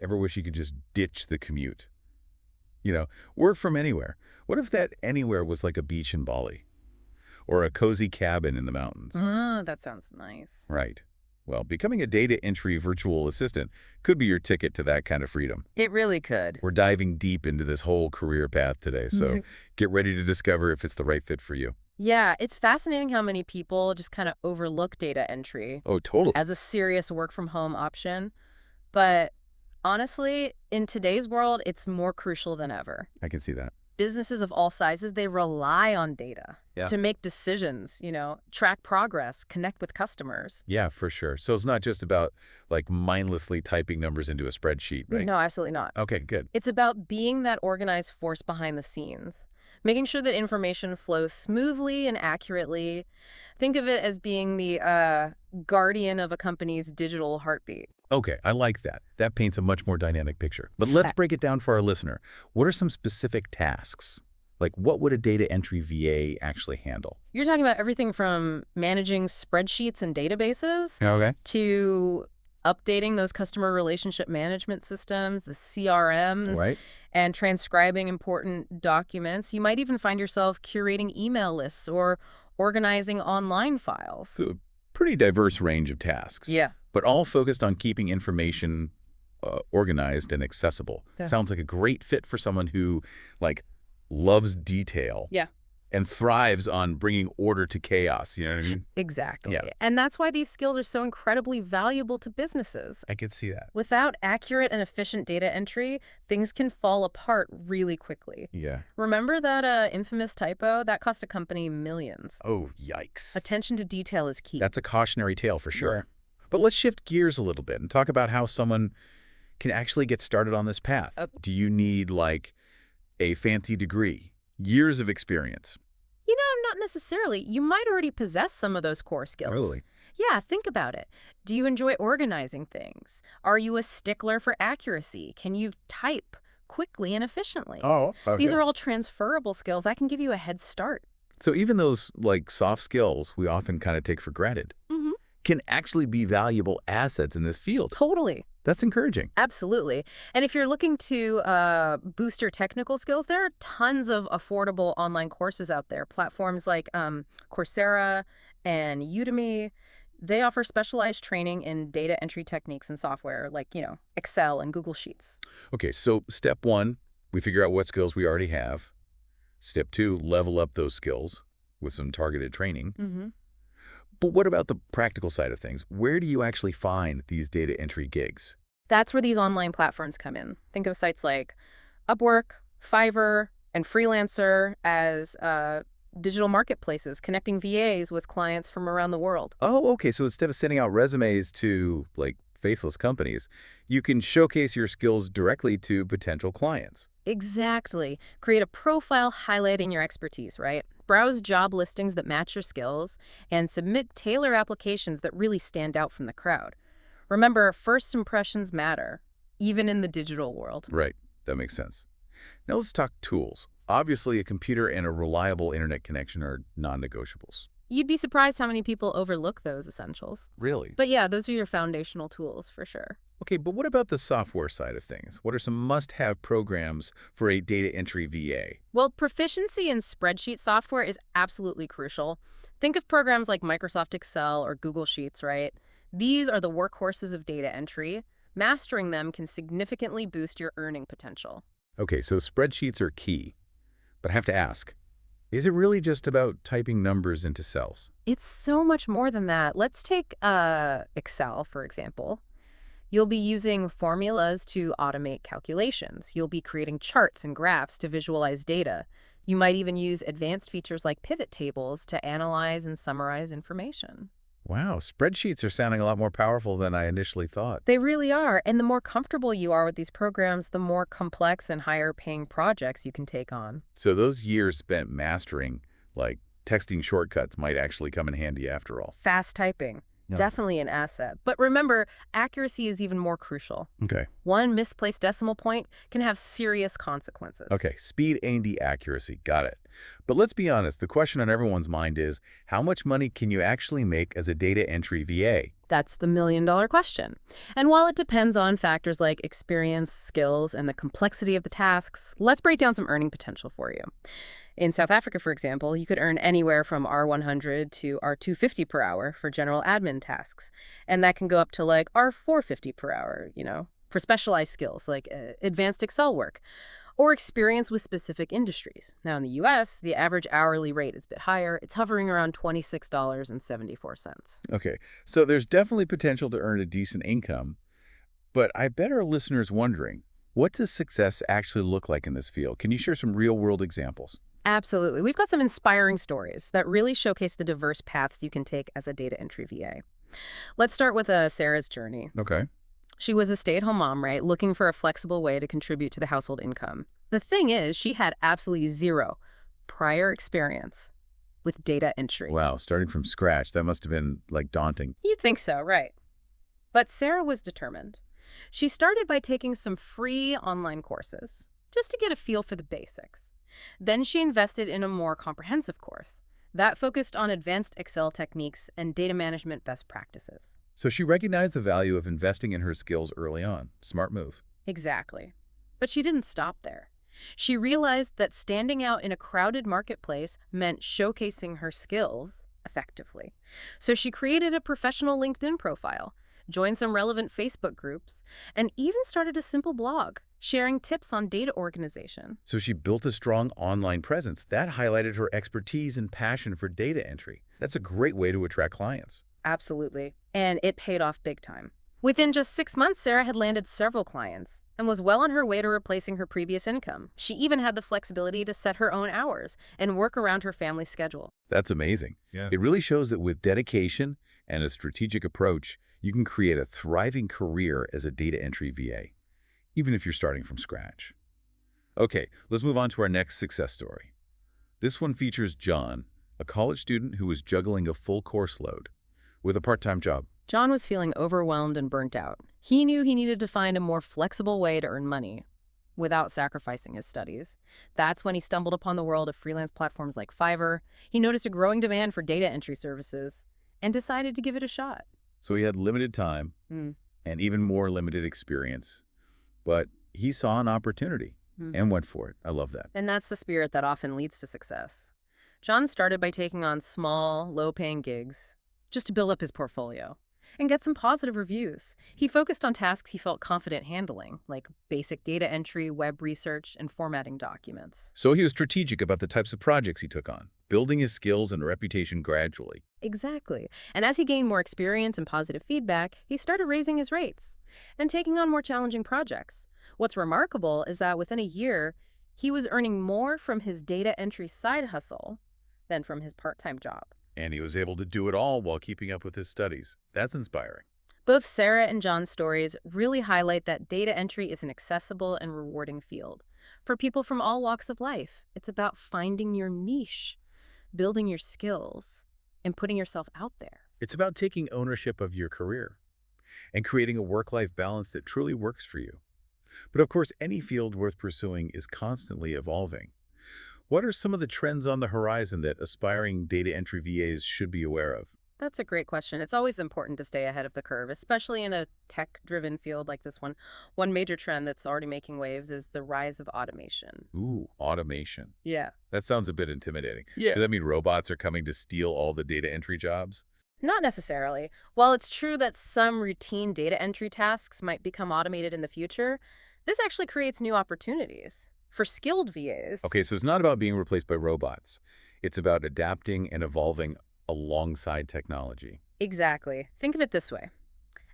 Ever wish you could just ditch the commute? You know, work from anywhere. What if that anywhere was like a beach in Bali or a cozy cabin in the mountains? That sounds nice. Right. Well, becoming a data entry virtual assistant could be your ticket to that kind of freedom. It really could. We're diving deep into this whole career path today, so get ready to discover if it's the right fit for you. Yeah, it's fascinating how many people just kind of overlook data entry Oh, totally. as a serious work from home option. But honestly, in today's world, it's more crucial than ever. I can see that. Businesses of all sizes, they rely on data Yeah. to make decisions, track progress, connect with customers. Yeah, for sure. So it's not just about like mindlessly typing numbers into a spreadsheet, right? No, absolutely not. Okay, good. It's about being that organized force behind the scenes, making sure that information flows smoothly and accurately. Think of it as being the guardian of a company's digital heartbeat. Okay, I like that. That paints a much more dynamic picture. But let's break it down for our listener. What are some specific tasks? Like, what would a data entry VA actually handle? You're talking about everything from managing spreadsheets and databases Okay. to updating those customer relationship management systems, the CRMs, Right. and transcribing important documents. You might even find yourself curating email lists or organizing online files. So, a pretty diverse range of tasks. Yeah. But all focused on keeping information organized and accessible. Yeah. Sounds like a great fit for someone who, like, loves detail. Yeah. And thrives on bringing order to chaos. You know what I mean? Exactly. Yeah. And that's why these skills are so incredibly valuable to businesses. I could see that. Without accurate and efficient data entry, things can fall apart really quickly. Yeah. Remember that infamous typo? That cost a company millions. Oh, yikes. Attention to detail is key. That's a cautionary tale for sure. But let's shift gears a little bit and talk about how someone can actually get started on this path. Do you need, like, a fancy degree, years of experience? Not necessarily. You might already possess some of those core skills. Really? Yeah, think about it. Do you enjoy organizing things? Are you a stickler for accuracy? Can you type quickly and efficiently? Oh, okay. These are all transferable skills that can give you a head start. So even those, like, soft skills we often kind of take for granted Mm-hmm. can actually be valuable assets in this field. Totally. That's encouraging. Absolutely. And if you're looking to boost your technical skills, there are tons of affordable online courses out there. Platforms like Coursera and Udemy, they offer specialized training in data entry techniques and software like, Excel and Google Sheets. Okay, so step one, we figure out what skills we already have. Step two, level up those skills with some targeted training. Mm-hmm. But what about the practical side of things? Where do you actually find these data entry gigs? That's where these online platforms come in. Think of sites like Upwork, Fiverr, and Freelancer as digital marketplaces connecting VAs with clients from around the world. Oh, okay, so instead of sending out resumes to, like, faceless companies, you can showcase your skills directly to potential clients. Exactly. Create a profile highlighting your expertise, right? Browse job listings that match your skills and submit tailor applications that really stand out from the crowd. Remember, first impressions matter, even in the digital world. Right, that makes sense. Now let's talk tools. Obviously, a computer and a reliable internet connection are non-negotiables. You'd be surprised how many people overlook those essentials. Really? But yeah, those are your foundational tools for sure. Okay, but what about the software side of things? What are some must-have programs for a data entry VA? Well, proficiency in spreadsheet software is absolutely crucial. Think of programs like Microsoft Excel or Google Sheets, right? These are the workhorses of data entry. Mastering them can significantly boost your earning potential. Okay, so spreadsheets are key. But I have to ask, is it really just about typing numbers into cells? It's so much more than that. Let's take Excel, for example. You'll be using formulas to automate calculations. You'll be creating charts and graphs to visualize data. You might even use advanced features like pivot tables to analyze and summarize information. Wow, spreadsheets are sounding a lot more powerful than I initially thought. They really are. And the more comfortable you are with these programs, the more complex and higher paying projects you can take on. So those years spent mastering, like, texting shortcuts might actually come in handy after all. Fast typing, Yeah. definitely an asset. But remember, accuracy is even more crucial. Okay. One misplaced decimal point can have serious consequences. Okay, speed and the accuracy, got it. But let's be honest, the question on everyone's mind is, how much money can you actually make as a data entry VA? That's the million-dollar question. And while it depends on factors like experience, skills, and the complexity of the tasks, let's break down some earning potential for you. In South Africa, for example, you could earn anywhere from R100 to R250 per hour for general admin tasks. And that can go up to like R450 per hour, for specialized skills like advanced Excel work or experience with specific industries. Now, in the US, the average hourly rate is a bit higher. It's hovering around $26.74. Okay, so there's definitely potential to earn a decent income, but I bet our listeners wondering, what does success actually look like in this field? Can you share some real-world examples? Absolutely. We've got some inspiring stories that really showcase the diverse paths you can take as a data entry VA. Let's start with Sarah's journey. Okay. She was a stay-at-home mom, right, looking for a flexible way to contribute to the household income. The thing is, she had absolutely zero prior experience with data entry. Wow, starting from scratch, that must have been, like, daunting. You'd think so, right? But Sarah was determined. She started by taking some free online courses, just to get a feel for the basics. Then she invested in a more comprehensive course that focused on advanced Excel techniques and data management best practices. So she recognized the value of investing in her skills early on. Smart move. Exactly. But she didn't stop there. She realized that standing out in a crowded marketplace meant showcasing her skills effectively. So she created a professional LinkedIn profile, joined some relevant Facebook groups, and even started a simple blog, sharing tips on data organization. So she built a strong online presence. That highlighted her expertise and passion for data entry. That's a great way to attract clients. Absolutely. And it paid off big time. Within just 6 months, Sarah had landed several clients and was well on her way to replacing her previous income. She even had the flexibility to set her own hours and work around her family's schedule. That's amazing. Yeah. It really shows that with dedication and a strategic approach, you can create a thriving career as a data entry VA, even if you're starting from scratch. Okay, let's move on to our next success story. This one features John, a college student who was juggling a full course load with a part-time job. John was feeling overwhelmed and burnt out. He knew he needed to find a more flexible way to earn money without sacrificing his studies. That's when he stumbled upon the world of freelance platforms like Fiverr. He noticed a growing demand for data entry services and decided to give it a shot. So he had limited time and even more limited experience, but he saw an opportunity and went for it. I love that. And that's the spirit that often leads to success. John started by taking on small, low-paying gigs just to build up his portfolio and get some positive reviews. He focused on tasks he felt confident handling, like basic data entry, web research, and formatting documents. So he was strategic about the types of projects he took on, building his skills and reputation gradually. Exactly. And as he gained more experience and positive feedback, he started raising his rates and taking on more challenging projects. What's remarkable is that within a year, he was earning more from his data entry side hustle than from his part-time job. And he was able to do it all while keeping up with his studies. That's inspiring. Both Sarah and John's stories really highlight that data entry is an accessible and rewarding field for people from all walks of life. It's about finding your niche, building your skills, and putting yourself out there. It's about taking ownership of your career and creating a work-life balance that truly works for you. But of course, any field worth pursuing is constantly evolving. What are some of the trends on the horizon that aspiring data entry VAs should be aware of? That's a great question. It's always important to stay ahead of the curve, especially in a tech-driven field like this one. One major trend that's already making waves is the rise of automation. Ooh, automation. Yeah. That sounds a bit intimidating. Yeah. Does that mean robots are coming to steal all the data entry jobs? Not necessarily. While it's true that some routine data entry tasks might become automated in the future, this actually creates new opportunities for skilled VAs. Okay, so it's not about being replaced by robots. It's about adapting and evolving alongside technology. Exactly. Think of it this way.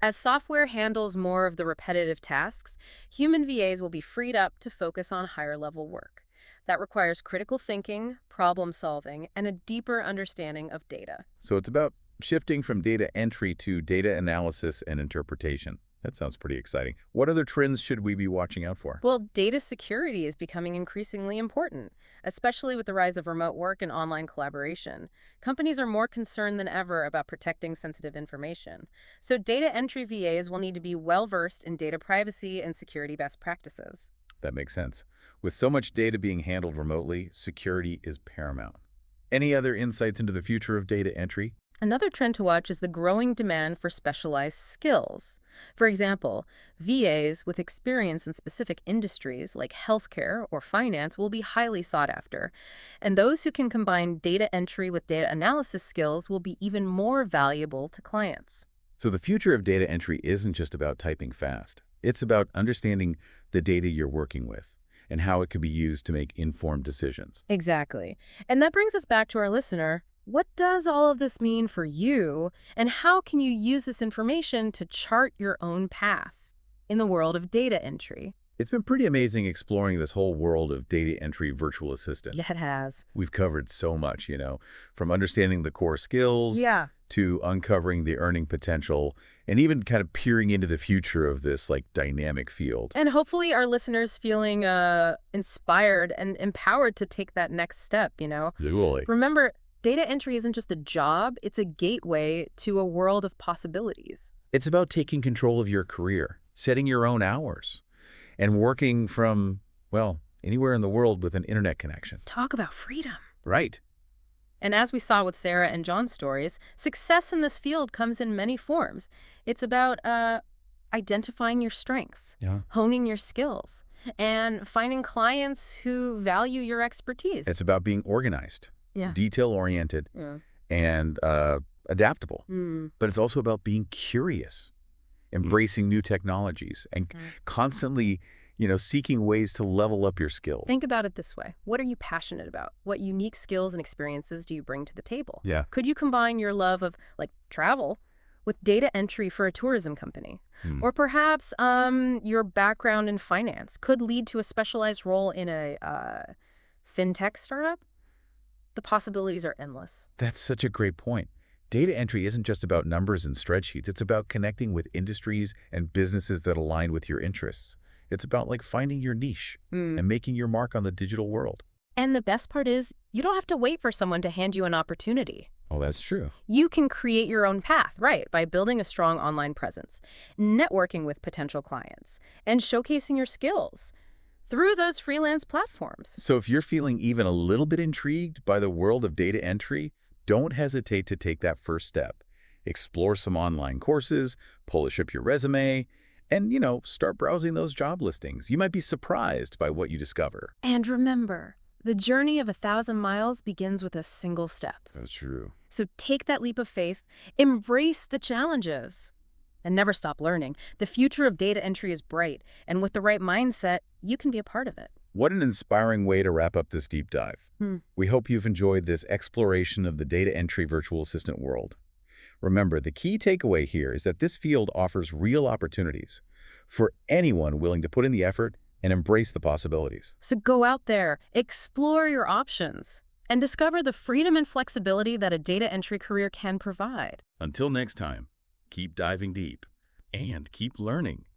As software handles more of the repetitive tasks, human VAs will be freed up to focus on higher-level work. That requires critical thinking, problem solving, and a deeper understanding of data. So it's about shifting from data entry to data analysis and interpretation. That sounds pretty exciting. What other trends should we be watching out for? Well, data security is becoming increasingly important, especially with the rise of remote work and online collaboration. Companies are more concerned than ever about protecting sensitive information. So data entry VAs will need to be well-versed in data privacy and security best practices. That makes sense. With so much data being handled remotely, security is paramount. Any other insights into the future of data entry? Another trend to watch is the growing demand for specialized skills. For example, VAs with experience in specific industries like healthcare or finance will be highly sought after. And those who can combine data entry with data analysis skills will be even more valuable to clients. So the future of data entry isn't just about typing fast. It's about understanding the data you're working with and how it can be used to make informed decisions. Exactly. And that brings us back to our listener. What does all of this mean for you, and how can you use this information to chart your own path in the world of data entry? It's been pretty amazing exploring this whole world of data entry virtual assistants. Yeah, it has. We've covered so much, from understanding the core skills Yeah. to uncovering the earning potential and even kind of peering into the future of this like dynamic field. And hopefully our listeners feeling inspired and empowered to take that next step. Really? Remember, data entry isn't just a job, it's a gateway to a world of possibilities. It's about taking control of your career, setting your own hours, and working from, well, anywhere in the world with an internet connection. Talk about freedom. Right. And as we saw with Sarah and John's stories, success in this field comes in many forms. It's about identifying your strengths, Yeah. honing your skills, and finding clients who value your expertise. It's about being organized, Yeah. detail-oriented, Yeah. and adaptable. Mm. But it's also about being curious, embracing new technologies, and constantly, seeking ways to level up your skills. Think about it this way. What are you passionate about? What unique skills and experiences do you bring to the table? Yeah. Could you combine your love of, like, travel with data entry for a tourism company? Or perhaps your background in finance could lead to a specialized role in a fintech startup? The possibilities are endless. That's such a great point. Data entry isn't just about numbers and spreadsheets. It's about connecting with industries and businesses that align with your interests. It's about like finding your niche and making your mark on the digital world. And the best part is, you don't have to wait for someone to hand you an opportunity. Oh, that's true. You can create your own path, right, by building a strong online presence, networking with potential clients, and showcasing your skills through those freelance platforms. So if you're feeling even a little bit intrigued by the world of data entry, don't hesitate to take that first step. Explore some online courses, polish up your resume, and, start browsing those job listings. You might be surprised by what you discover. And remember, the journey of 1,000 miles begins with a single step. That's true. So take that leap of faith, embrace the challenges, and never stop learning. The future of data entry is bright, and with the right mindset, you can be a part of it. What an inspiring way to wrap up this deep dive. We hope you've enjoyed this exploration of the data entry virtual assistant world. Remember, the key takeaway here is that this field offers real opportunities for anyone willing to put in the effort and embrace the possibilities. So go out there, explore your options, and discover the freedom and flexibility that a data entry career can provide. Until next time, keep diving deep and keep learning.